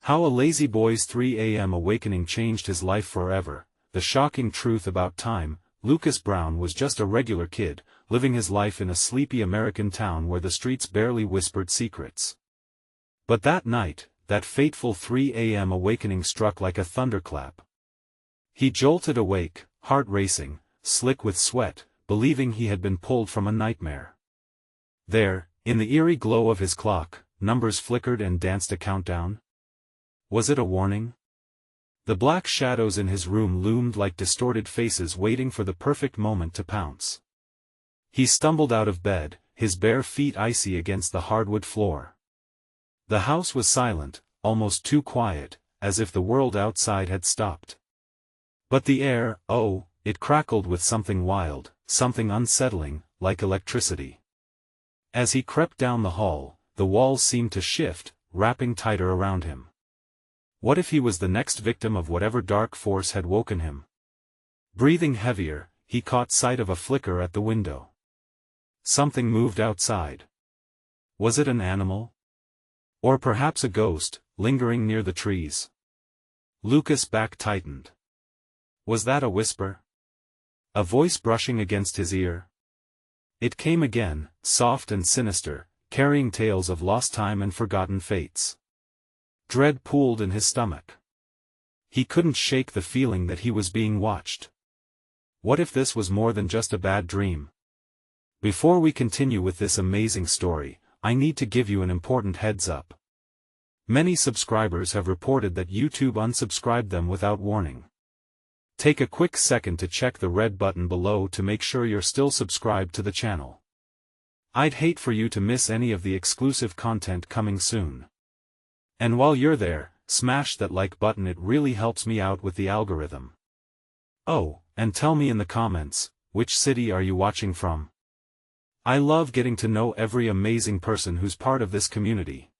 How a lazy boy's 3 a.m. awakening changed his life forever. The shocking truth about time: Lucas Brown was just a regular kid, living his life in a sleepy American town where the streets barely whispered secrets. But that night, that fateful 3 a.m. awakening struck like a thunderclap. He jolted awake, heart racing, slick with sweat, believing he had been pulled from a nightmare. There, in the eerie glow of his clock, numbers flickered and danced a countdown. Was it a warning? The black shadows in his room loomed like distorted faces waiting for the perfect moment to pounce. He stumbled out of bed, his bare feet icy against the hardwood floor. The house was silent, almost too quiet, as if the world outside had stopped. But the air, oh, it crackled with something wild, something unsettling, like electricity. As he crept down the hall, the walls seemed to shift, wrapping tighter around him. What if he was the next victim of whatever dark force had woken him? Breathing heavier, he caught sight of a flicker at the window. Something moved outside. Was it an animal? Or perhaps a ghost, lingering near the trees? Lucas' back tightened. Was that a whisper? A voice brushing against his ear? It came again, soft and sinister, carrying tales of lost time and forgotten fates. Dread pooled in his stomach. He couldn't shake the feeling that he was being watched. What if this was more than just a bad dream? Before we continue with this amazing story, I need to give you an important heads up. Many subscribers have reported that YouTube unsubscribed them without warning. Take a quick second to check the red button below to make sure you're still subscribed to the channel. I'd hate for you to miss any of the exclusive content coming soon. And while you're there, smash that like button, it really helps me out with the algorithm. Oh, and tell me in the comments, which city are you watching from? I love getting to know every amazing person who's part of this community.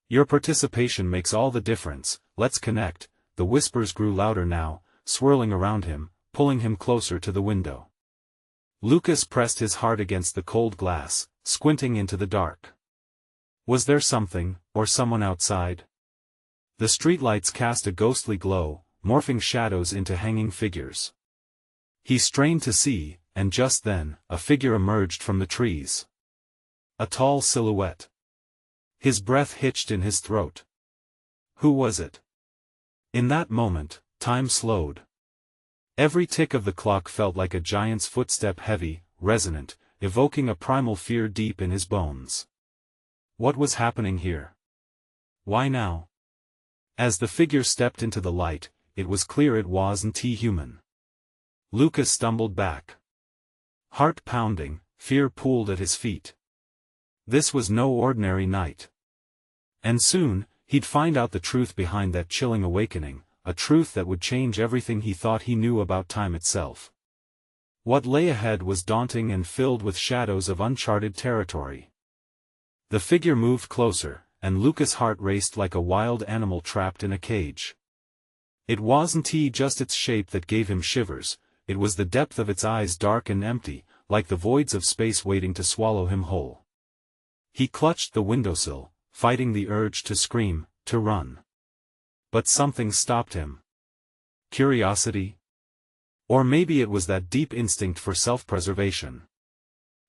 Your participation makes all the difference. Let's connect. The whispers grew louder now, swirling around him, pulling him closer to the window. Lucas pressed his heart against the cold glass, squinting into the dark. Was there something, or someone outside? The streetlights cast a ghostly glow, morphing shadows into hanging figures. He strained to see, and just then, a figure emerged from the trees. A tall silhouette. His breath hitched in his throat. Who was it? In that moment, time slowed. Every tick of the clock felt like a giant's footstep, heavy, resonant, evoking a primal fear deep in his bones. What was happening here? Why now? As the figure stepped into the light, it was clear it wasn't human. Lucas stumbled back. Heart pounding, fear pooled at his feet. This was no ordinary night. And soon, he'd find out the truth behind that chilling awakening, a truth that would change everything he thought he knew about time itself. What lay ahead was daunting and filled with shadows of uncharted territory. The figure moved closer, and Lucas' heart raced like a wild animal trapped in a cage. It wasn't just its shape that gave him shivers, it was the depth of its eyes, dark and empty, like the voids of space waiting to swallow him whole. He clutched the windowsill, fighting the urge to scream, to run. But something stopped him. Curiosity? Or maybe it was that deep instinct for self-preservation.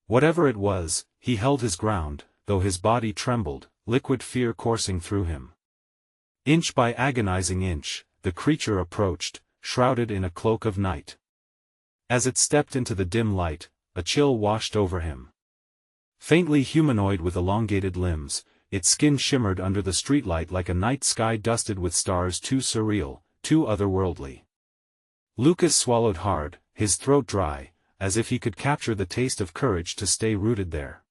Whatever it was, he held his ground, though his body trembled, liquid fear coursing through him. Inch by agonizing inch, the creature approached, shrouded in a cloak of night. As it stepped into the dim light, a chill washed over him. Faintly humanoid with elongated limbs, its skin shimmered under the streetlight like a night sky dusted with stars too surreal, too otherworldly. Lucas swallowed hard, his throat dry, as if he could capture the taste of courage to stay rooted there.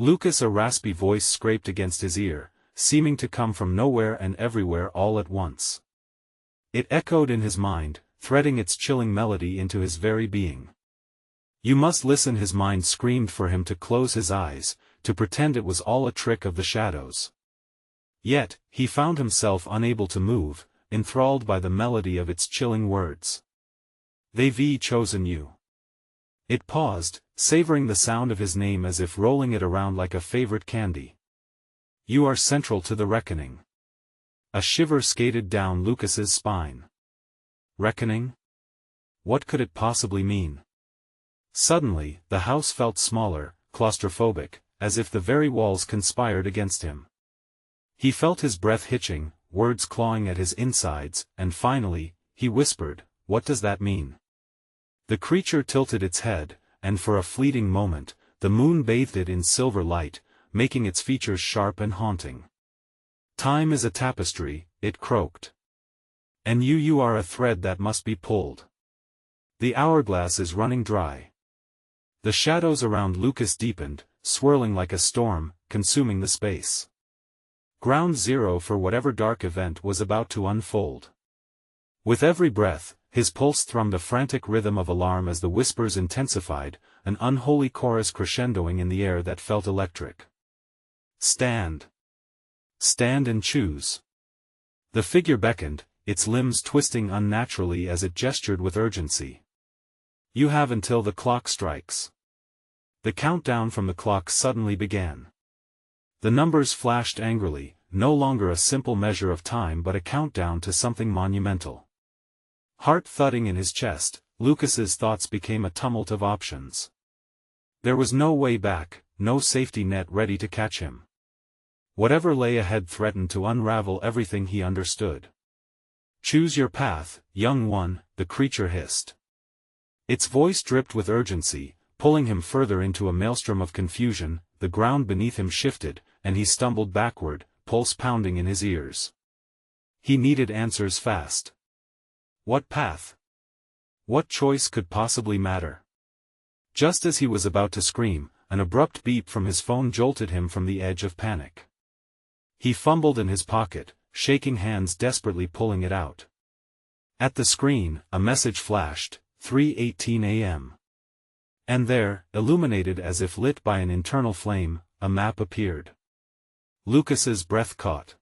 Lucas, a raspy voice scraped against his ear, seeming to come from nowhere and everywhere all at once. It echoed in his mind, threading its chilling melody into his very being. You must listen. His mind screamed for him to close his eyes, to pretend it was all a trick of the shadows. Yet, he found himself unable to move, enthralled by the melody of its chilling words. They've chosen you. It paused, savoring the sound of his name as if rolling it around like a favorite candy. You are central to the reckoning. A shiver skated down Lucas's spine. Reckoning? What could it possibly mean? Suddenly, the house felt smaller, claustrophobic, as if the very walls conspired against him. He felt his breath hitching, words clawing at his insides, and finally, he whispered, "What does that mean?" The creature tilted its head, and for a fleeting moment, the moon bathed it in silver light, making its features sharp and haunting. "Time is a tapestry," it croaked. "And you are a thread that must be pulled. The hourglass is running dry." The shadows around Lucas deepened, swirling like a storm, consuming the space. Ground zero for whatever dark event was about to unfold. With every breath, his pulse thrummed a frantic rhythm of alarm as the whispers intensified, an unholy chorus crescendoing in the air that felt electric. "Stand. Stand and choose." The figure beckoned, its limbs twisting unnaturally as it gestured with urgency. "You have until the clock strikes." The countdown from the clock suddenly began. The numbers flashed angrily, no longer a simple measure of time but a countdown to something monumental. Heart thudding in his chest, Lucas's thoughts became a tumult of options. There was no way back, no safety net ready to catch him. Whatever lay ahead threatened to unravel everything he understood. "Choose your path, young one," the creature hissed. Its voice dripped with urgency, pulling him further into a maelstrom of confusion. The ground beneath him shifted, and he stumbled backward, pulse pounding in his ears. He needed answers fast. What path? What choice could possibly matter? Just as he was about to scream, an abrupt beep from his phone jolted him from the edge of panic. He fumbled in his pocket, shaking hands desperately pulling it out. At the screen, a message flashed, 3:18 a.m. And there, illuminated as if lit by an internal flame, a map appeared. Lucas's breath caught.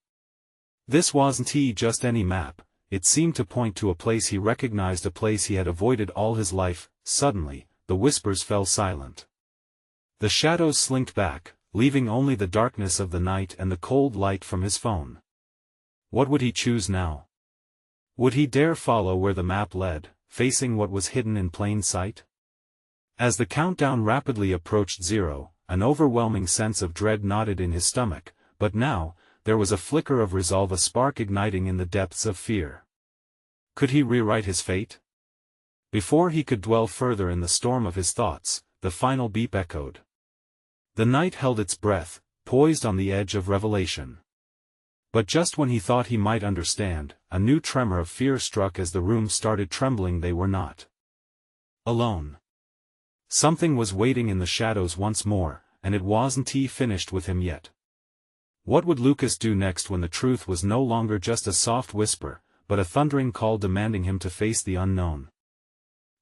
This wasn't just any map, it seemed to point to a place he recognized, a place he had avoided all his life. Suddenly, the whispers fell silent. The shadows slinked back, leaving only the darkness of the night and the cold light from his phone. What would he choose now? Would he dare follow where the map led, facing what was hidden in plain sight? As the countdown rapidly approached zero, an overwhelming sense of dread knotted in his stomach, but now, there was a flicker of resolve, a spark igniting in the depths of fear. Could he rewrite his fate? Before he could dwell further in the storm of his thoughts, the final beep echoed. The night held its breath, poised on the edge of revelation. But just when he thought he might understand, a new tremor of fear struck as the room started trembling. They were not alone. Something was waiting in the shadows once more, and it wasn't finished with him yet. What would Lucas do next when the truth was no longer just a soft whisper, but a thundering call demanding him to face the unknown?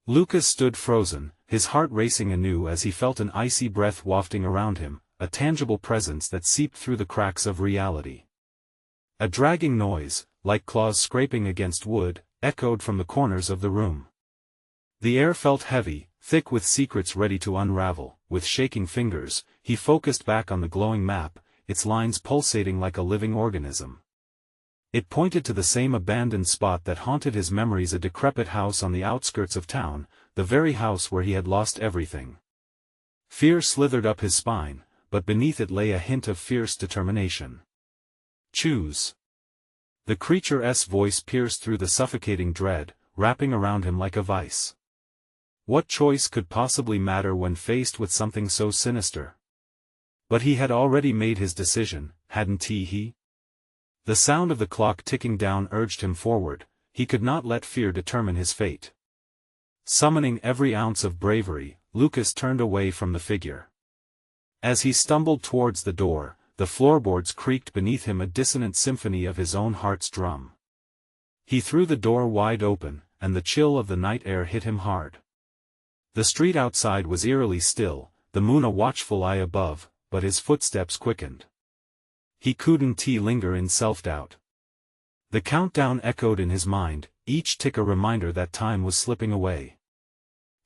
Lucas stood frozen, his heart racing anew as he felt an icy breath wafting around him, a tangible presence that seeped through the cracks of reality. A dragging noise, like claws scraping against wood, echoed from the corners of the room. The air felt heavy, thick with secrets ready to unravel. With shaking fingers, he focused back on the glowing map, its lines pulsating like a living organism. It pointed to the same abandoned spot that haunted his memories, a decrepit house on the outskirts of town, the very house where he had lost everything. Fear slithered up his spine, but beneath it lay a hint of fierce determination. "Choose." The creature's voice pierced through the suffocating dread, wrapping around him like a vice. What choice could possibly matter when faced with something so sinister? But he had already made his decision, hadn't he? The sound of the clock ticking down urged him forward. He could not let fear determine his fate. Summoning every ounce of bravery, Lucas turned away from the figure. As he stumbled towards the door, the floorboards creaked beneath him, a dissonant symphony of his own heart's drum. He threw the door wide open, and the chill of the night air hit him hard. The street outside was eerily still, the moon a watchful eye above, but his footsteps quickened. He couldn't linger in self-doubt. The countdown echoed in his mind, each tick a reminder that time was slipping away.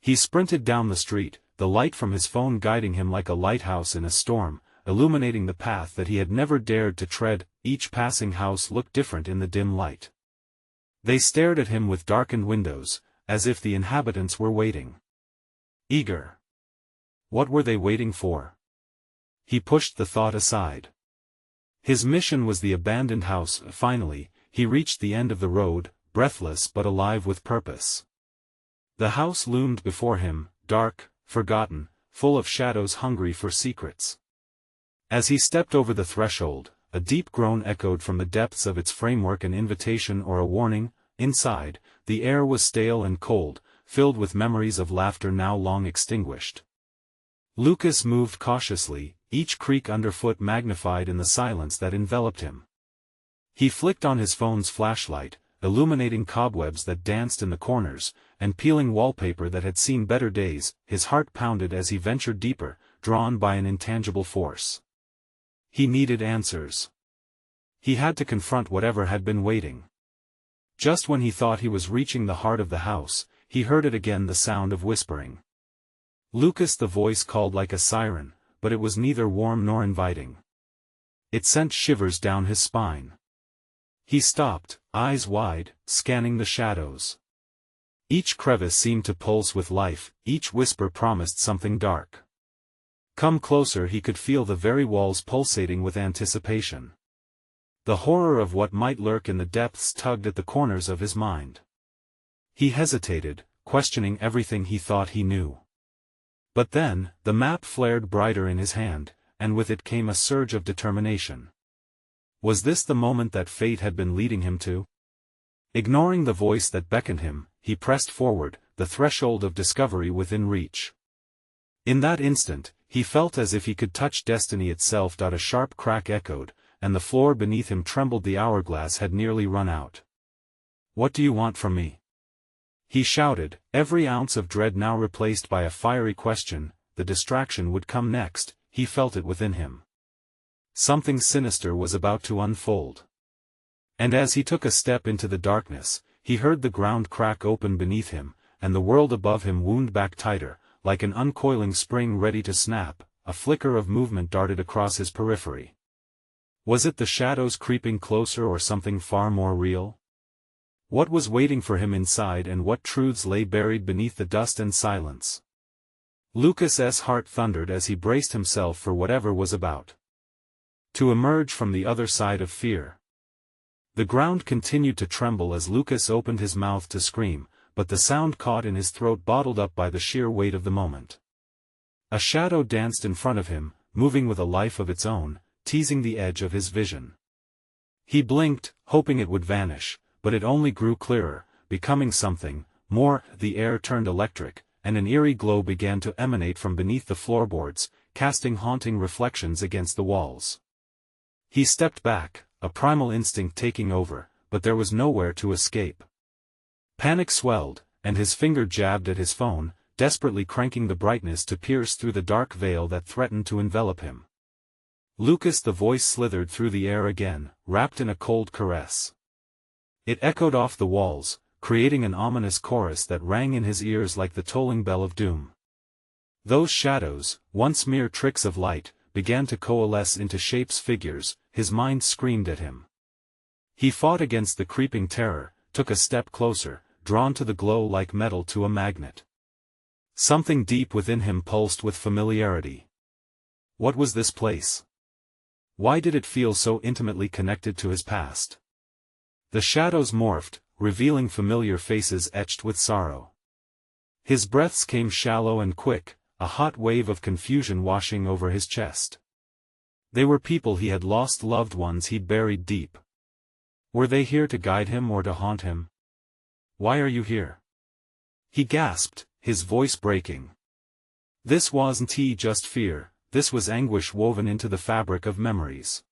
He sprinted down the street, the light from his phone guiding him like a lighthouse in a storm, illuminating the path that he had never dared to tread. each passing house looked different in the dim light. They stared at him with darkened windows, as if the inhabitants were waiting. Eager. What were they waiting for? He pushed the thought aside. His mission was the abandoned house. Finally, he reached the end of the road, breathless but alive with purpose. The house loomed before him, dark, forgotten, full of shadows hungry for secrets. As he stepped over the threshold, a deep groan echoed from the depths of its framework, an invitation or a warning. Inside, the air was stale and cold, filled with memories of laughter now long extinguished. Lucas moved cautiously, each creak underfoot magnified in the silence that enveloped him. He flicked on his phone's flashlight, illuminating cobwebs that danced in the corners, and peeling wallpaper that had seen better days. His heart pounded as he ventured deeper, drawn by an intangible force. He needed answers. He had to confront whatever had been waiting. Just when he thought he was reaching the heart of the house, he heard it again, the sound of whispering. Lucas, the voice called like a siren, but it was neither warm nor inviting. It sent shivers down his spine. He stopped, eyes wide, scanning the shadows. Each crevice seemed to pulse with life, each whisper promised something dark. Come closer, he could feel the very walls pulsating with anticipation. The horror of what might lurk in the depths tugged at the corners of his mind. He hesitated, questioning everything he thought he knew. But then, the map flared brighter in his hand, and with it came a surge of determination. Was this the moment that fate had been leading him to? Ignoring the voice that beckoned him, he pressed forward, the threshold of discovery within reach. In that instant, he felt as if he could touch destiny itself. A sharp crack echoed, and the floor beneath him trembled. The hourglass had nearly run out. "What do you want from me?" he shouted, every ounce of dread now replaced by a fiery question. The distraction would come next, he felt it within him. Something sinister was about to unfold. And as he took a step into the darkness, he heard the ground crack open beneath him, and the world above him wound back tighter, like an uncoiling spring ready to snap. A flicker of movement darted across his periphery. Was it the shadows creeping closer, or something far more real? What was waiting for him inside, and what truths lay buried beneath the dust and silence? Lucas's heart thundered as he braced himself for whatever was about to emerge from the other side of fear. The ground continued to tremble as Lucas opened his mouth to scream, but the sound caught in his throat, bottled up by the sheer weight of the moment. A shadow danced in front of him, moving with a life of its own, teasing the edge of his vision. He blinked, hoping it would vanish, but it only grew clearer, becoming something more. The air turned electric, and an eerie glow began to emanate from beneath the floorboards, casting haunting reflections against the walls. He stepped back, a primal instinct taking over, but there was nowhere to escape. Panic swelled, and his finger jabbed at his phone, desperately cranking the brightness to pierce through the dark veil that threatened to envelop him. Lucas, the voice slithered through the air again, wrapped in a cold caress. It echoed off the walls, creating an ominous chorus that rang in his ears like the tolling bell of doom. Those shadows, once mere tricks of light, began to coalesce into shapes, figures. His mind screamed at him. He fought against the creeping terror, took a step closer, drawn to the glow like metal to a magnet. Something deep within him pulsed with familiarity. What was this place? Why did it feel so intimately connected to his past? The shadows morphed, revealing familiar faces etched with sorrow. His breaths came shallow and quick, a hot wave of confusion washing over his chest. They were people he had lost, loved ones he'd buried deep. Were they here to guide him or to haunt him? "Why are you here?" he gasped, his voice breaking. This wasn't just fear, this was anguish woven into the fabric of memories.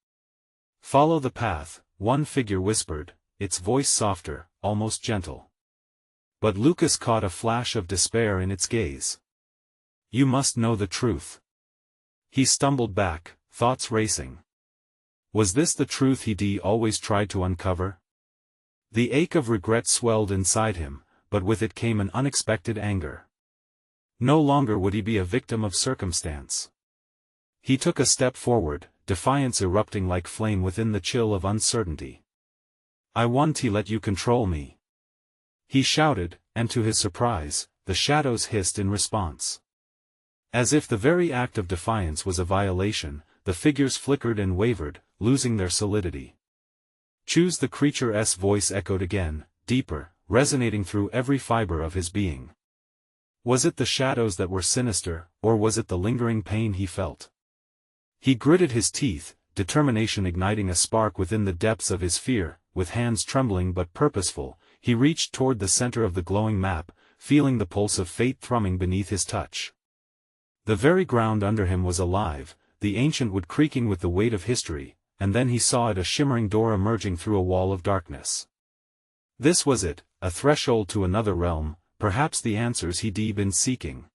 "Follow the path," one figure whispered, its voice softer, almost gentle. But Lucas caught a flash of despair in its gaze. "You must know the truth." He stumbled back, thoughts racing. Was this the truth he'd always tried to uncover? The ache of regret swelled inside him, but with it came an unexpected anger. No longer would he be a victim of circumstance. He took a step forward, defiance erupting like flame within the chill of uncertainty. "I won't let you control me," he shouted, and to his surprise, the shadows hissed in response. As if the very act of defiance was a violation, the figures flickered and wavered, losing their solidity. "Choose," the creature's voice echoed again, deeper, resonating through every fiber of his being. Was it the shadows that were sinister, or was it the lingering pain he felt? He gritted his teeth, determination igniting a spark within the depths of his fear. With hands trembling but purposeful, he reached toward the center of the glowing map, feeling the pulse of fate thrumming beneath his touch. The very ground under him was alive, the ancient wood creaking with the weight of history, and then he saw it, a shimmering door emerging through a wall of darkness. This was it, a threshold to another realm, perhaps the answers he'd been seeking.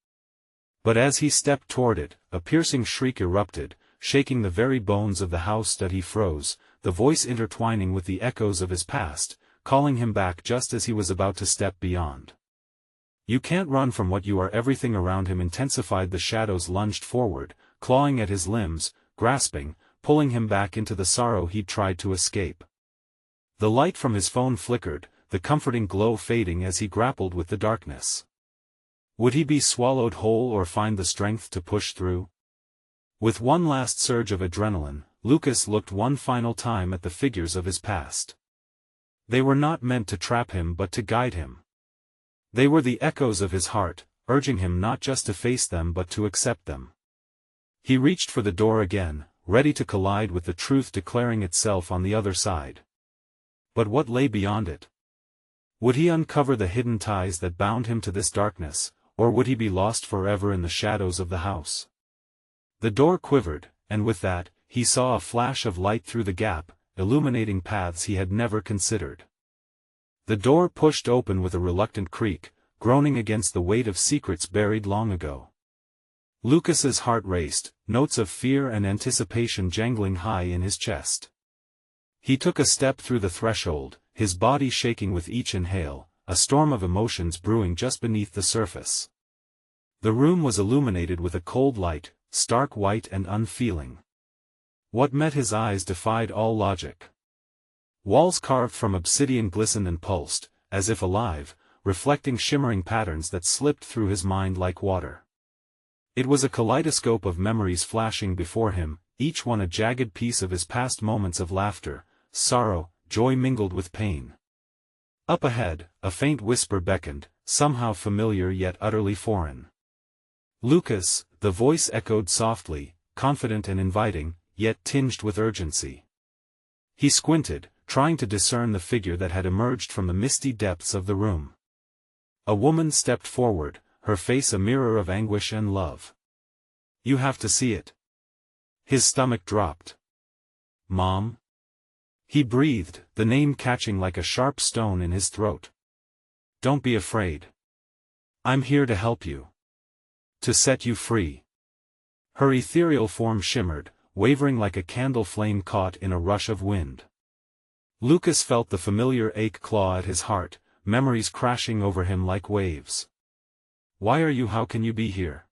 But as he stepped toward it, a piercing shriek erupted, shaking the very bones of the house that he froze, the voice intertwining with the echoes of his past, calling him back just as he was about to step beyond. "You can't run from what you are." Everything around him intensified. The shadows lunged forward, clawing at his limbs, grasping, pulling him back into the sorrow he'd tried to escape. The light from his phone flickered, the comforting glow fading as he grappled with the darkness. Would he be swallowed whole or find the strength to push through? With one last surge of adrenaline, Lucas looked one final time at the figures of his past. They were not meant to trap him but to guide him. They were the echoes of his heart, urging him not just to face them but to accept them. He reached for the door again, ready to collide with the truth declaring itself on the other side. But what lay beyond it? Would he uncover the hidden ties that bound him to this darkness, or would he be lost forever in the shadows of the house? The door quivered, and with that, he saw a flash of light through the gap, illuminating paths he had never considered. The door pushed open with a reluctant creak, groaning against the weight of secrets buried long ago. Lucas's heart raced, notes of fear and anticipation jangling high in his chest. He took a step through the threshold, his body shaking with each inhale, a storm of emotions brewing just beneath the surface. The room was illuminated with a cold light, stark white and unfeeling. What met his eyes defied all logic. Walls carved from obsidian glistened and pulsed, as if alive, reflecting shimmering patterns that slipped through his mind like water. It was a kaleidoscope of memories flashing before him, each one a jagged piece of his past moments of laughter, sorrow, joy mingled with pain. Up ahead, a faint whisper beckoned, somehow familiar yet utterly foreign. "Lucas," the voice echoed softly, confident and inviting, yet tinged with urgency. He squinted, trying to discern the figure that had emerged from the misty depths of the room. A woman stepped forward, her face a mirror of anguish and love. "You have to see it." His stomach dropped. "Mom?" He breathed, the name catching like a sharp stone in his throat. "Don't be afraid. I'm here to help you. To set you free." Her ethereal form shimmered, wavering like a candle flame caught in a rush of wind. Lucas felt the familiar ache claw at his heart, memories crashing over him like waves. "Why are you? How can you be here?"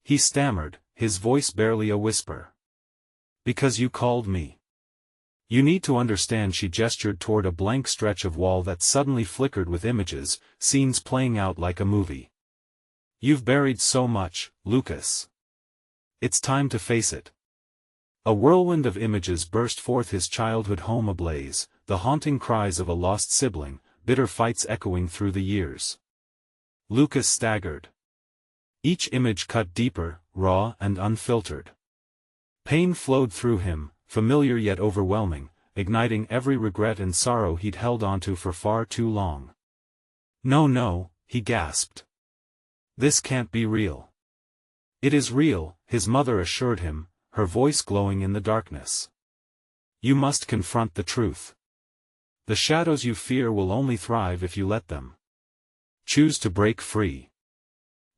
He stammered, his voice barely a whisper. "Because you called me. You need to understand." She gestured toward a blank stretch of wall that suddenly flickered with images, scenes playing out like a movie. "You've buried so much, Lucas. It's time to face it." A whirlwind of images burst forth, his childhood home ablaze, the haunting cries of a lost sibling, bitter fights echoing through the years. Lucas staggered. Each image cut deeper, raw and unfiltered. Pain flowed through him, familiar yet overwhelming, igniting every regret and sorrow he'd held onto for far too long. No, he gasped. "This can't be real." "It is real," his mother assured him, her voice glowing in the darkness. "You must confront the truth. The shadows you fear will only thrive if you let them. Choose to break free."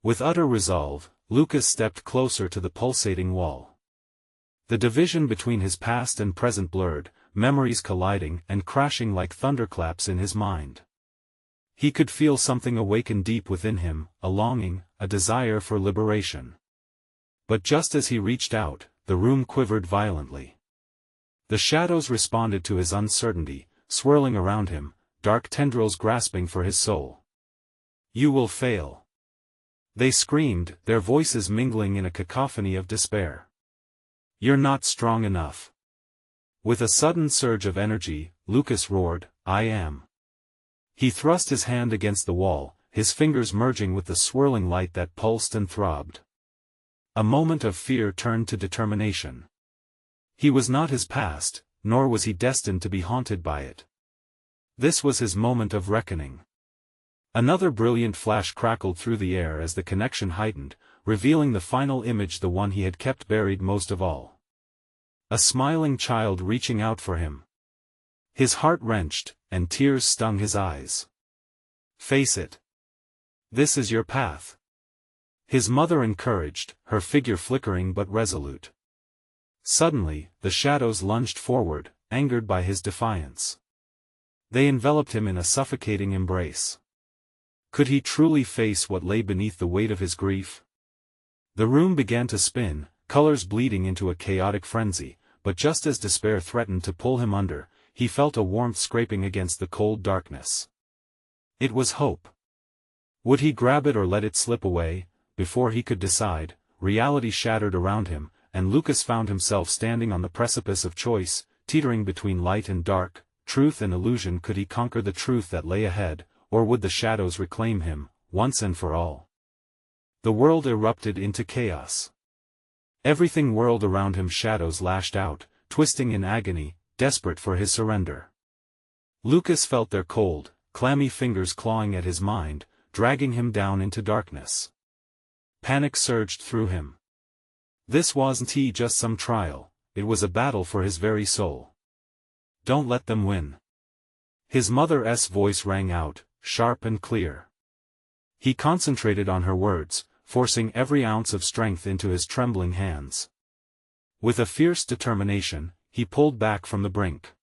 With utter resolve, Lucas stepped closer to the pulsating wall. The division between his past and present blurred, memories colliding and crashing like thunderclaps in his mind. He could feel something awaken deep within him, a longing, a desire for liberation. But just as he reached out, the room quivered violently. The shadows responded to his uncertainty, swirling around him, dark tendrils grasping for his soul. "You will fail!" they screamed, their voices mingling in a cacophony of despair. "You're not strong enough." With a sudden surge of energy, Lucas roared, "I am." He thrust his hand against the wall, his fingers merging with the swirling light that pulsed and throbbed. A moment of fear turned to determination. He was not his past, nor was he destined to be haunted by it. This was his moment of reckoning. Another brilliant flash crackled through the air as the connection heightened, revealing the final image, the one he had kept buried most of all. A smiling child reaching out for him. His heart wrenched, and tears stung his eyes. "Face it. This is your path." His mother encouraged, her figure flickering but resolute. Suddenly, the shadows lunged forward, angered by his defiance. They enveloped him in a suffocating embrace. Could he truly face what lay beneath the weight of his grief? The room began to spin, colors bleeding into a chaotic frenzy, but just as despair threatened to pull him under, he felt a warmth scraping against the cold darkness. It was hope. Would he grab it or let it slip away? Before he could decide, reality shattered around him, and Lucas found himself standing on the precipice of choice, teetering between light and dark, truth and illusion. Could he conquer the truth that lay ahead, or would the shadows reclaim him, once and for all? The world erupted into chaos. Everything whirled around him, shadows lashed out, twisting in agony, desperate for his surrender. Lucas felt their cold, clammy fingers clawing at his mind, dragging him down into darkness. Panic surged through him. This wasn't just some trial, it was a battle for his very soul. "Don't let them win." His mother's voice rang out, sharp and clear. He concentrated on her words, forcing every ounce of strength into his trembling hands. With a fierce determination, he pulled back from the brink.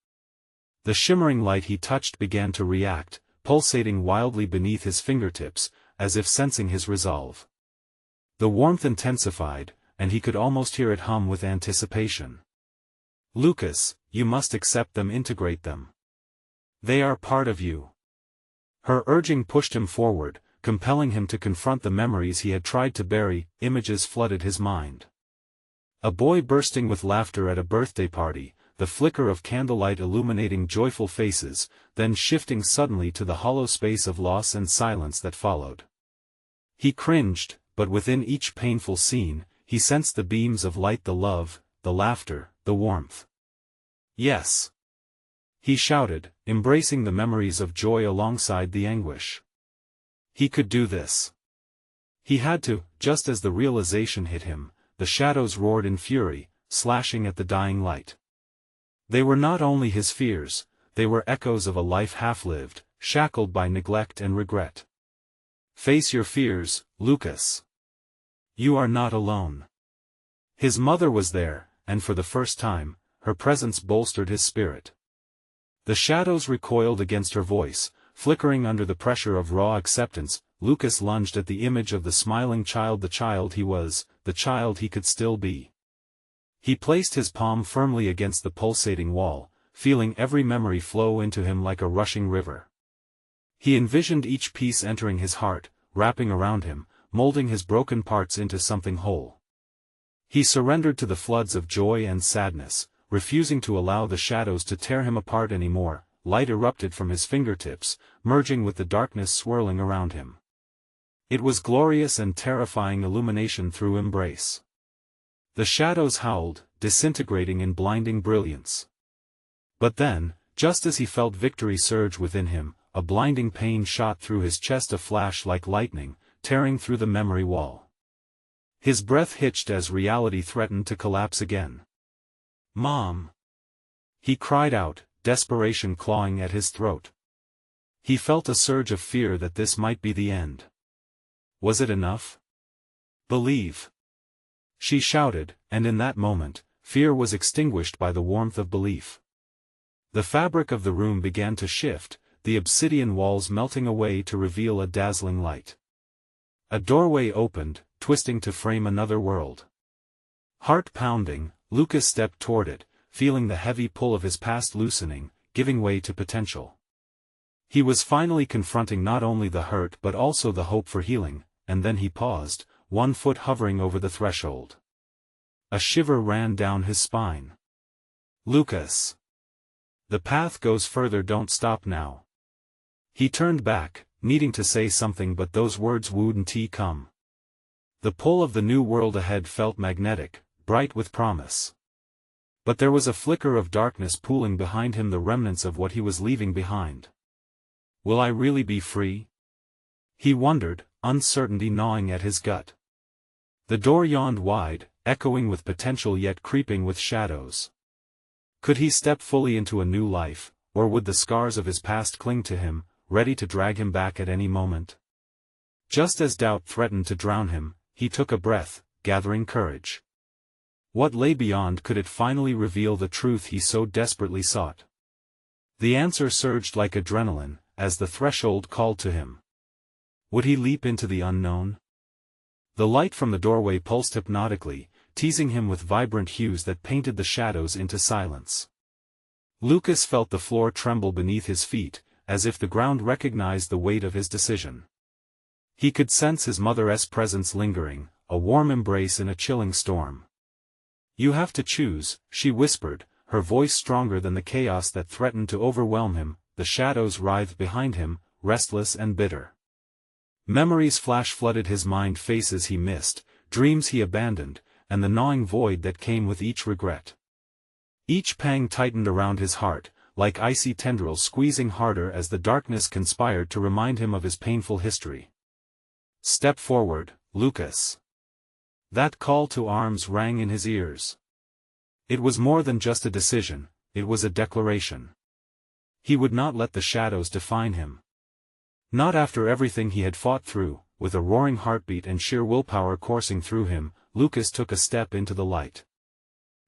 The shimmering light he touched began to react, pulsating wildly beneath his fingertips, as if sensing his resolve. The warmth intensified, and he could almost hear it hum with anticipation. "Lucas, you must accept them, integrate them. They are part of you." Her urging pushed him forward, compelling him to confront the memories he had tried to bury. Images flooded his mind. A boy bursting with laughter at a birthday party, the flicker of candlelight illuminating joyful faces, then shifting suddenly to the hollow space of loss and silence that followed. He cringed, but within each painful scene, he sensed the beams of light, the love, the laughter, the warmth. "Yes!" he shouted, embracing the memories of joy alongside the anguish. He could do this. He had to. Just as the realization hit him, the shadows roared in fury, slashing at the dying light. They were not only his fears, they were echoes of a life half-lived, shackled by neglect and regret. "Face your fears, Lucas. You are not alone." His mother was there, and for the first time, her presence bolstered his spirit. The shadows recoiled against her voice, flickering under the pressure of raw acceptance. Lucas lunged at the image of the smiling child, the child he was, the child he could still be. He placed his palm firmly against the pulsating wall, feeling every memory flow into him like a rushing river. He envisioned each piece entering his heart, wrapping around him, molding his broken parts into something whole. He surrendered to the floods of joy and sadness, refusing to allow the shadows to tear him apart anymore. Light erupted from his fingertips, merging with the darkness swirling around him. It was glorious and terrifying illumination through embrace. The shadows howled, disintegrating in blinding brilliance. But then, just as he felt victory surge within him, a blinding pain shot through his chest, a flash like lightning, tearing through the memory wall. His breath hitched as reality threatened to collapse again. "Mom!" he cried out, desperation clawing at his throat. He felt a surge of fear that this might be the end. Was it enough? "Believe!" she shouted, and in that moment, fear was extinguished by the warmth of belief. The fabric of the room began to shift, the obsidian walls melting away to reveal a dazzling light. A doorway opened, twisting to frame another world. Heart pounding, Lucas stepped toward it, feeling the heavy pull of his past loosening, giving way to potential. He was finally confronting not only the hurt but also the hope for healing, and then he paused, one foot hovering over the threshold. A shiver ran down his spine. Lucas. The path goes further, don't stop now. He turned back, needing to say something, but those words wouldn't come. The pull of the new world ahead felt magnetic, bright with promise. But there was a flicker of darkness pooling behind him, the remnants of what he was leaving behind. Will I really be free? He wondered, uncertainty gnawing at his gut. The door yawned wide, echoing with potential yet creeping with shadows. Could he step fully into a new life, or would the scars of his past cling to him, ready to drag him back at any moment? Just as doubt threatened to drown him, he took a breath, gathering courage. What lay beyond? Could it finally reveal the truth he so desperately sought? The answer surged like adrenaline, as the threshold called to him. Would he leap into the unknown? The light from the doorway pulsed hypnotically, teasing him with vibrant hues that painted the shadows into silence. Lucas felt the floor tremble beneath his feet, as if the ground recognized the weight of his decision. He could sense his mother's presence lingering, a warm embrace in a chilling storm. You have to choose, she whispered, her voice stronger than the chaos that threatened to overwhelm him. The shadows writhed behind him, restless and bitter. Memories flooded his mind, faces he missed, dreams he abandoned, and the gnawing void that came with each regret. Each pang tightened around his heart, like icy tendrils squeezing harder as the darkness conspired to remind him of his painful history. Step forward, Lucas. That call to arms rang in his ears. It was more than just a decision, it was a declaration. He would not let the shadows define him. Not after everything he had fought through. With a roaring heartbeat and sheer willpower coursing through him, Lucas took a step into the light.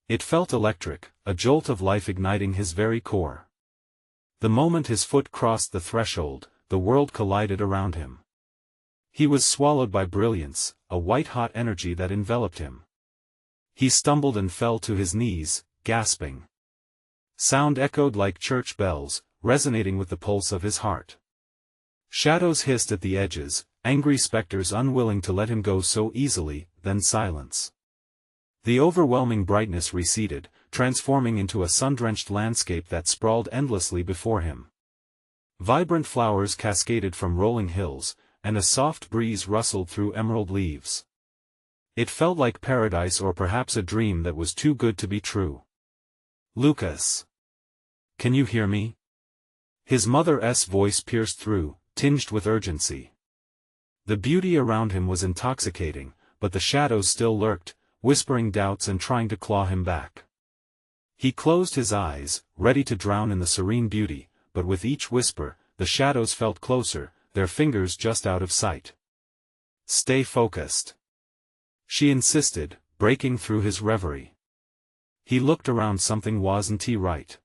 It felt electric, a jolt of life igniting his very core. The moment his foot crossed the threshold, the world collided around him. He was swallowed by brilliance, a white-hot energy that enveloped him. He stumbled and fell to his knees, gasping. Sound echoed like church bells, resonating with the pulse of his heart. Shadows hissed at the edges, angry specters unwilling to let him go so easily, then silence. The overwhelming brightness receded, transforming into a sun-drenched landscape that sprawled endlessly before him. Vibrant flowers cascaded from rolling hills, and a soft breeze rustled through emerald leaves. It felt like paradise, or perhaps a dream that was too good to be true. Lucas. Can you hear me? His mother's voice pierced through, tinged with urgency. The beauty around him was intoxicating, but the shadows still lurked, whispering doubts and trying to claw him back. He closed his eyes, ready to drown in the serene beauty, but with each whisper, the shadows felt closer, their fingers just out of sight. Stay focused, she insisted, breaking through his reverie. He looked around, something wasn't right.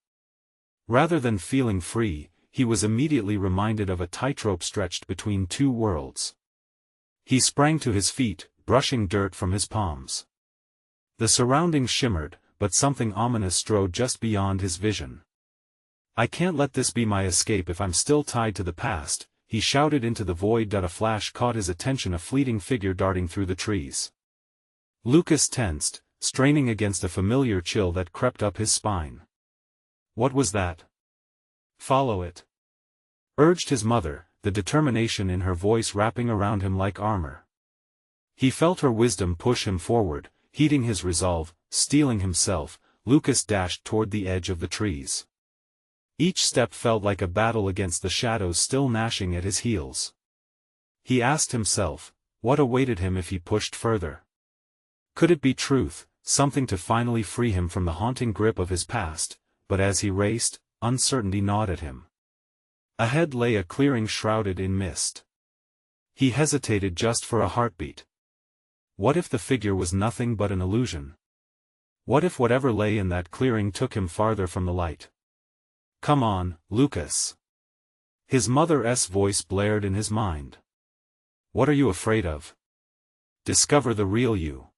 Rather than feeling free, he was immediately reminded of a tightrope stretched between two worlds. He sprang to his feet, brushing dirt from his palms. The surroundings shimmered, but something ominous strode just beyond his vision. I can't let this be my escape if I'm still tied to the past, he shouted into the void. A flash caught his attention, a fleeting figure darting through the trees. Lucas tensed, straining against a familiar chill that crept up his spine. What was that? Follow it, urged his mother, the determination in her voice wrapping around him like armor. He felt her wisdom push him forward, heeding his resolve, steeling himself. Lucas dashed toward the edge of the trees. Each step felt like a battle against the shadows still gnashing at his heels. He asked himself, what awaited him if he pushed further? Could it be truth, something to finally free him from the haunting grip of his past? But as he raced, uncertainty gnawed at him. Ahead lay a clearing shrouded in mist. He hesitated just for a heartbeat. What if the figure was nothing but an illusion? What if whatever lay in that clearing took him farther from the light? Come on, Lucas. His mother's voice blared in his mind. What are you afraid of? Discover the real you.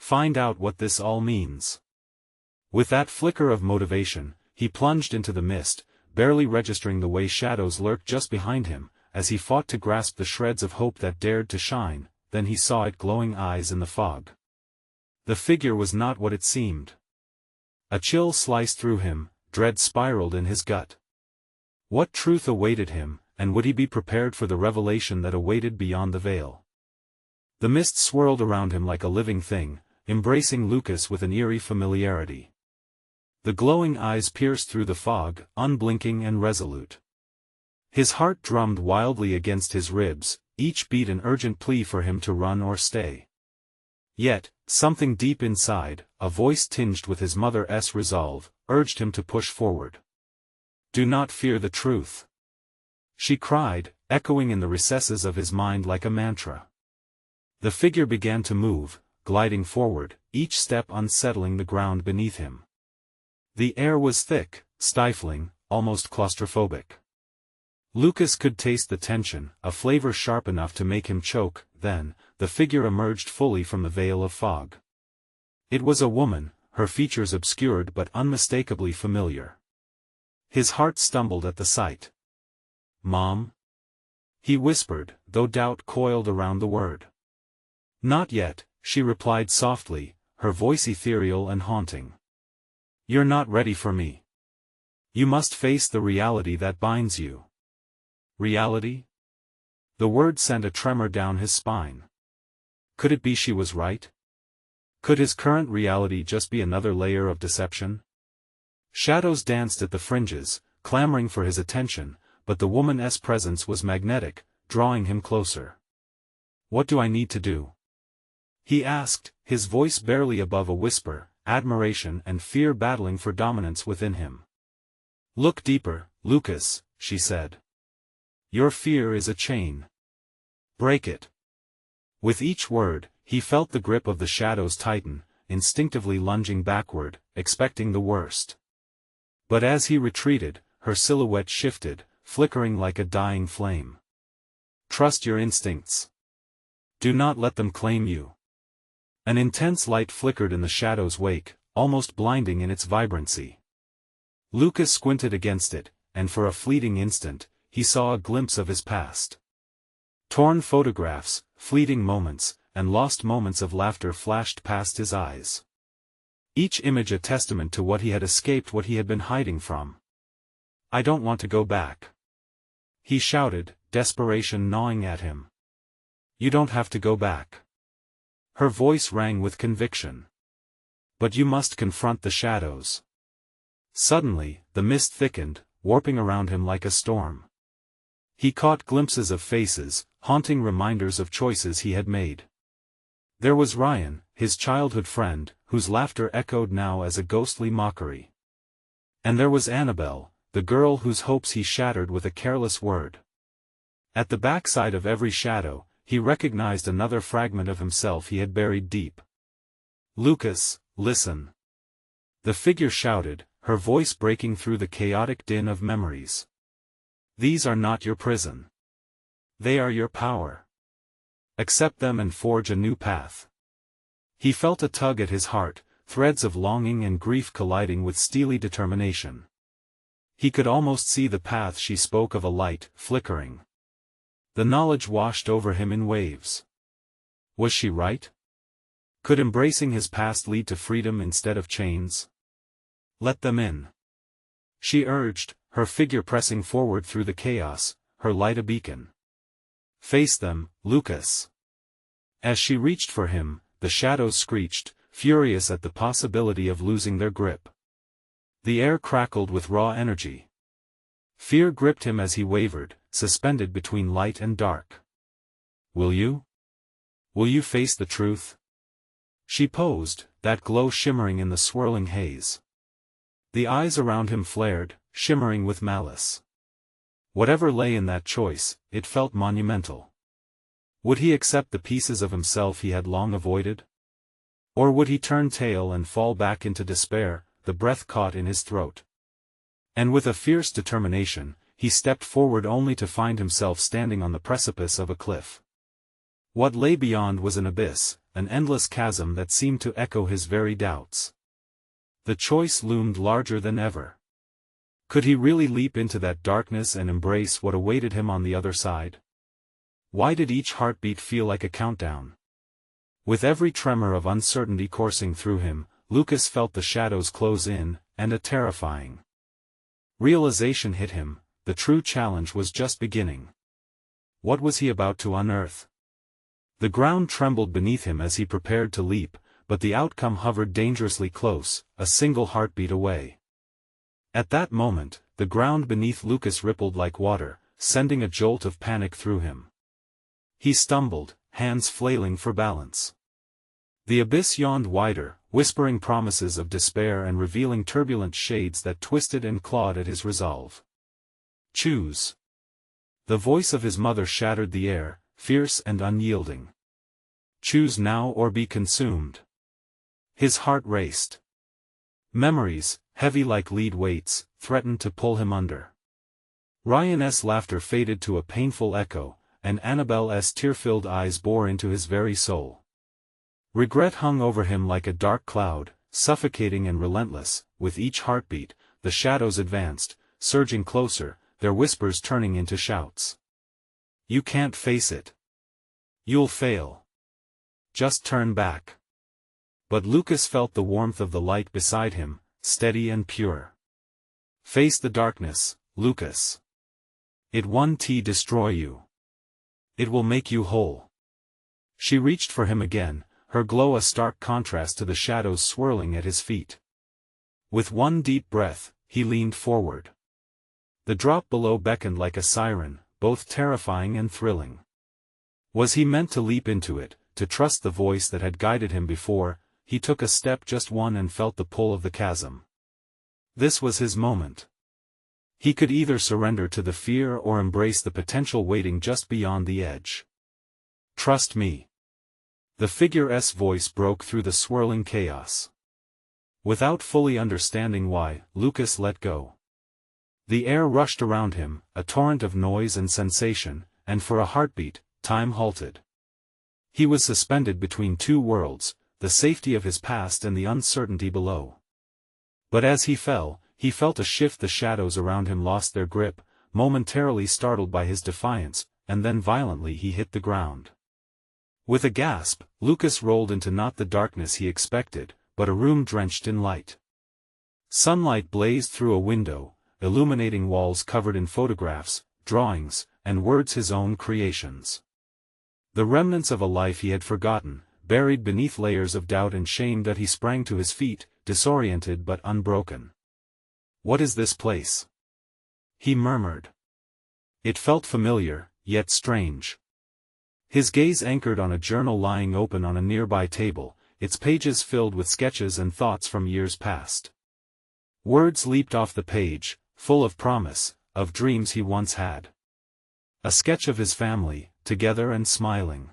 Find out what this all means. With that flicker of motivation, he plunged into the mist, barely registering the way shadows lurked just behind him, as he fought to grasp the shreds of hope that dared to shine. Then he saw it, glowing eyes in the fog. The figure was not what it seemed. A chill sliced through him, dread spiraled in his gut. What truth awaited him, and would he be prepared for the revelation that awaited beyond the veil? The mist swirled around him like a living thing, embracing Lucas with an eerie familiarity. The glowing eyes pierced through the fog, unblinking and resolute. His heart drummed wildly against his ribs, each beat an urgent plea for him to run or stay. Yet, something deep inside, a voice tinged with his mother's resolve, urged him to push forward. "Do not fear the truth," she cried, echoing in the recesses of his mind like a mantra. The figure began to move, gliding forward, each step unsettling the ground beneath him. The air was thick, stifling, almost claustrophobic. Lucas could taste the tension, a flavor sharp enough to make him choke. Then, the figure emerged fully from the veil of fog. It was a woman, her features obscured but unmistakably familiar. His heart stumbled at the sight. "Mom?" he whispered, though doubt coiled around the word. "Not yet," she replied softly, her voice ethereal and haunting. "You're not ready for me. You must face the reality that binds you." Reality? The word sent a tremor down his spine. Could it be she was right? Could his current reality just be another layer of deception? Shadows danced at the fringes, clamoring for his attention, but the woman's presence was magnetic, drawing him closer. "What do I need to do?" he asked, his voice barely above a whisper, admiration and fear battling for dominance within him. "Look deeper, Lucas," she said. "Your fear is a chain. Break it." With each word, he felt the grip of the shadows tighten, instinctively lunging backward, expecting the worst. But as he retreated, her silhouette shifted, flickering like a dying flame. "Trust your instincts. Do not let them claim you." An intense light flickered in the shadow's wake, almost blinding in its vibrancy. Lucas squinted against it, and for a fleeting instant, he saw a glimpse of his past. Torn photographs, fleeting moments, and lost moments of laughter flashed past his eyes. Each image a testament to what he had escaped, what he had been hiding from. "I don't want to go back," he shouted, desperation gnawing at him. "You don't have to go back." Her voice rang with conviction. "But you must confront the shadows." Suddenly, the mist thickened, warping around him like a storm. He caught glimpses of faces, haunting reminders of choices he had made. There was Ryan, his childhood friend, whose laughter echoed now as a ghostly mockery. And there was Annabelle, the girl whose hopes he shattered with a careless word. At the backside of every shadow, he recognized another fragment of himself he had buried deep. "Lucas, listen," the figure shouted, her voice breaking through the chaotic din of memories. "These are not your prison. They are your power. Accept them and forge a new path." He felt a tug at his heart, threads of longing and grief colliding with steely determination. He could almost see the path she spoke of, a light, flickering. The knowledge washed over him in waves. Was she right? Could embracing his past lead to freedom instead of chains? "Let them in," she urged, her figure pressing forward through the chaos, her light a beacon. "Face them, Lucas." As she reached for him, the shadows screeched, furious at the possibility of losing their grip. The air crackled with raw energy. Fear gripped him as he wavered, suspended between light and dark. "Will you? Will you face the truth?" She posed, that glow shimmering in the swirling haze. The eyes around him flared, shimmering with malice. Whatever lay in that choice, it felt monumental. Would he accept the pieces of himself he had long avoided? Or would he turn tail and fall back into despair, the breath caught in his throat? And with a fierce determination, he stepped forward only to find himself standing on the precipice of a cliff. What lay beyond was an abyss, an endless chasm that seemed to echo his very doubts. The choice loomed larger than ever. Could he really leap into that darkness and embrace what awaited him on the other side? Why did each heartbeat feel like a countdown? With every tremor of uncertainty coursing through him, Lucas felt the shadows close in, and a terrifying realization hit him: the true challenge was just beginning. What was he about to unearth? The ground trembled beneath him as he prepared to leap, but the outcome hovered dangerously close, a single heartbeat away. At that moment, the ground beneath Lucas rippled like water, sending a jolt of panic through him. He stumbled, hands flailing for balance. The abyss yawned wider, whispering promises of despair and revealing turbulent shades that twisted and clawed at his resolve. Choose. The voice of his mother shattered the air, fierce and unyielding. Choose now or be consumed. His heart raced. Memories, heavy like lead weights, threatened to pull him under. Ryan's laughter faded to a painful echo, and Annabelle's tear-filled eyes bore into his very soul. Regret hung over him like a dark cloud, suffocating and relentless. With each heartbeat, the shadows advanced, surging closer, their whispers turning into shouts. You can't face it. You'll fail. Just turn back. But Lucas felt the warmth of the light beside him, steady and pure. Face the darkness, Lucas. It won't destroy you. It will make you whole. She reached for him again, her glow a stark contrast to the shadows swirling at his feet. With one deep breath, he leaned forward. The drop below beckoned like a siren, both terrifying and thrilling. Was he meant to leap into it, to trust the voice that had guided him before? He took a step, just one, and felt the pull of the chasm. This was his moment. He could either surrender to the fear or embrace the potential waiting just beyond the edge. Trust me. The figure's voice broke through the swirling chaos. Without fully understanding why, Lucas let go. The air rushed around him, a torrent of noise and sensation, and for a heartbeat, time halted. He was suspended between two worlds, the safety of his past and the uncertainty below. But as he fell, he felt a shift. The shadows around him lost their grip, momentarily startled by his defiance, and then violently he hit the ground. With a gasp, Lucas rolled into not the darkness he expected, but a room drenched in light. Sunlight blazed through a window, illuminating walls covered in photographs, drawings, and words, his own creations. The remnants of a life he had forgotten, buried beneath layers of doubt and shame. That he sprang to his feet, disoriented but unbroken. What is this place? He murmured. It felt familiar, yet strange. His gaze anchored on a journal lying open on a nearby table, its pages filled with sketches and thoughts from years past. Words leaped off the page, full of promise, of dreams he once had. A sketch of his family, together and smiling.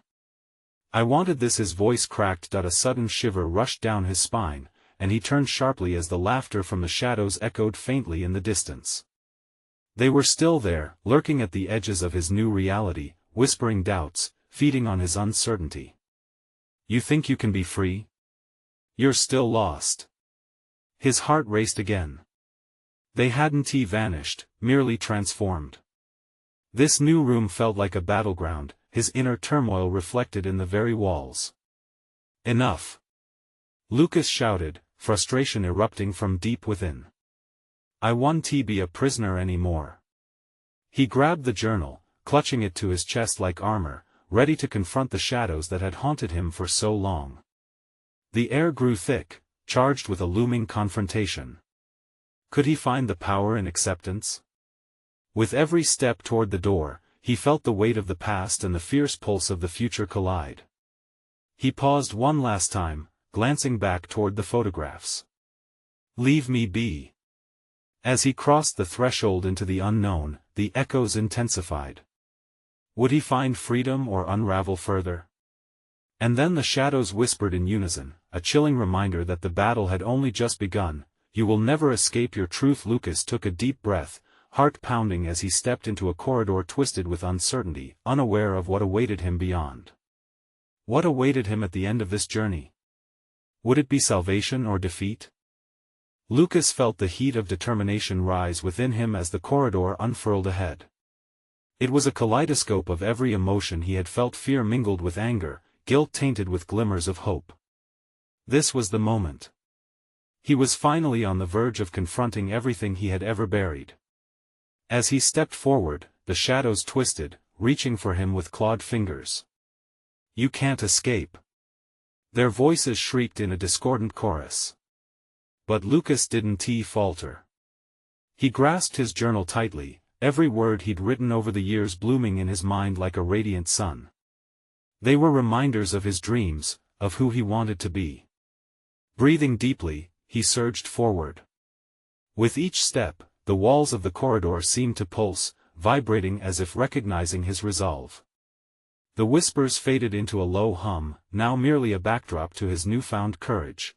I wanted this. His voice cracked. A sudden shiver rushed down his spine, and he turned sharply as the laughter from the shadows echoed faintly in the distance. They were still there, lurking at the edges of his new reality, whispering doubts, feeding on his uncertainty. You think you can be free? You're still lost. His heart raced again. They hadn't vanished, merely transformed. This new room felt like a battleground, his inner turmoil reflected in the very walls. Enough! Lucas shouted, frustration erupting from deep within. I won't be a prisoner anymore. He grabbed the journal, clutching it to his chest like armor, ready to confront the shadows that had haunted him for so long. The air grew thick, charged with a looming confrontation. Could he find the power in acceptance? With every step toward the door, he felt the weight of the past and the fierce pulse of the future collide. He paused one last time, glancing back toward the photographs. Leave me be. As he crossed the threshold into the unknown, the echoes intensified. Would he find freedom or unravel further? And then the shadows whispered in unison, a chilling reminder that the battle had only just begun. You will never escape your truth. Lucas took a deep breath, heart pounding as he stepped into a corridor twisted with uncertainty, unaware of what awaited him beyond. What awaited him at the end of this journey? Would it be salvation or defeat? Lucas felt the heat of determination rise within him as the corridor unfurled ahead. It was a kaleidoscope of every emotion he had felt, fear mingled with anger, guilt tainted with glimmers of hope. This was the moment. He was finally on the verge of confronting everything he had ever buried. As he stepped forward, the shadows twisted, reaching for him with clawed fingers. "You can't escape." Their voices shrieked in a discordant chorus. But Lucas didn't falter. He grasped his journal tightly, every word he'd written over the years blooming in his mind like a radiant sun. They were reminders of his dreams, of who he wanted to be. Breathing deeply, he surged forward. With each step, the walls of the corridor seemed to pulse, vibrating as if recognizing his resolve. The whispers faded into a low hum, now merely a backdrop to his newfound courage.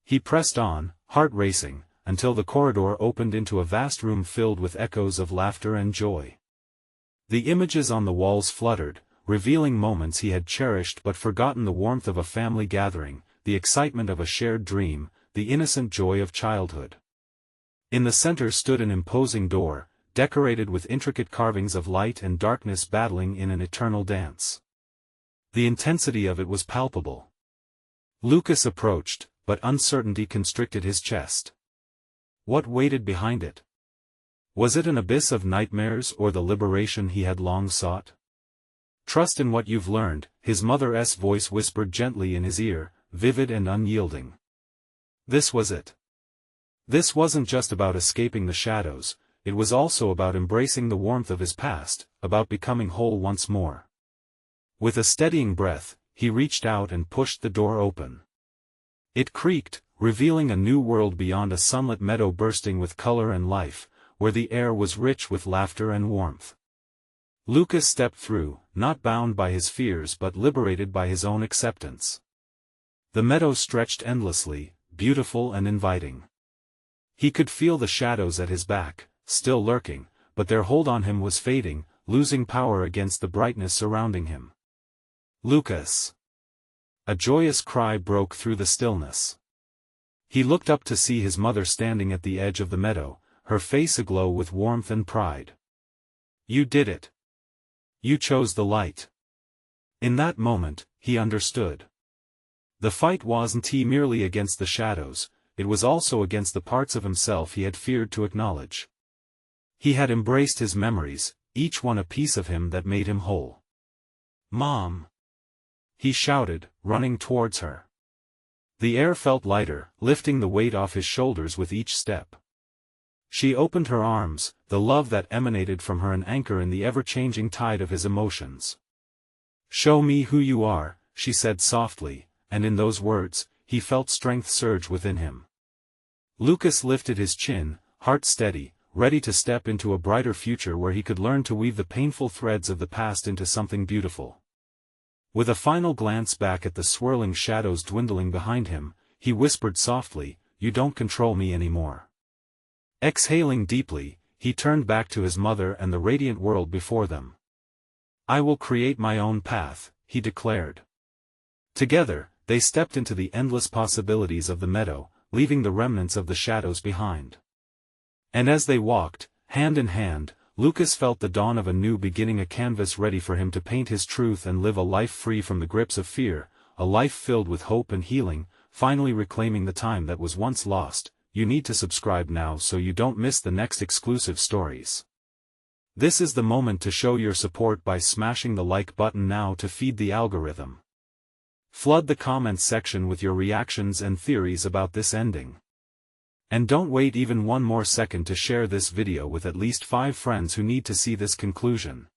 He pressed on, heart racing, until the corridor opened into a vast room filled with echoes of laughter and joy. The images on the walls fluttered, revealing moments he had cherished but forgotten, the warmth of a family gathering, the excitement of a shared dream, the innocent joy of childhood. In the center stood an imposing door, decorated with intricate carvings of light and darkness battling in an eternal dance. The intensity of it was palpable. Lucas approached, but uncertainty constricted his chest. What waited behind it? Was it an abyss of nightmares or the liberation he had long sought? "Trust in what you've learned," his mother's voice whispered gently in his ear, vivid and unyielding. This was it. This wasn't just about escaping the shadows, it was also about embracing the warmth of his past, about becoming whole once more. With a steadying breath, he reached out and pushed the door open. It creaked, revealing a new world beyond, a sunlit meadow bursting with color and life, where the air was rich with laughter and warmth. Lucas stepped through, not bound by his fears but liberated by his own acceptance. The meadow stretched endlessly, beautiful and inviting. He could feel the shadows at his back, still lurking, but their hold on him was fading, losing power against the brightness surrounding him. "Lucas!" A joyous cry broke through the stillness. He looked up to see his mother standing at the edge of the meadow, her face aglow with warmth and pride. "You did it. You chose the light." In that moment, he understood. The fight wasn't merely against the shadows, it was also against the parts of himself he had feared to acknowledge. He had embraced his memories, each one a piece of him that made him whole. "Mom!" he shouted, running towards her. The air felt lighter, lifting the weight off his shoulders with each step. She opened her arms, the love that emanated from her an anchor in the ever-changing tide of his emotions. "Show me who you are," she said softly, and in those words, he felt strength surge within him. Lucas lifted his chin, heart steady, ready to step into a brighter future where he could learn to weave the painful threads of the past into something beautiful. With a final glance back at the swirling shadows dwindling behind him, he whispered softly, "You don't control me anymore." Exhaling deeply, he turned back to his mother and the radiant world before them. "I will create my own path," he declared. Together, they stepped into the endless possibilities of the meadow, leaving the remnants of the shadows behind. And as they walked, hand in hand, Lucas felt the dawn of a new beginning, a canvas ready for him to paint his truth and live a life free from the grips of fear, a life filled with hope and healing, finally reclaiming the time that was once lost. You need to subscribe now so you don't miss the next exclusive stories. This is the moment to show your support by smashing the like button now to feed the algorithm. Flood the comments section with your reactions and theories about this ending. And don't wait even one more second to share this video with at least 5 friends who need to see this conclusion.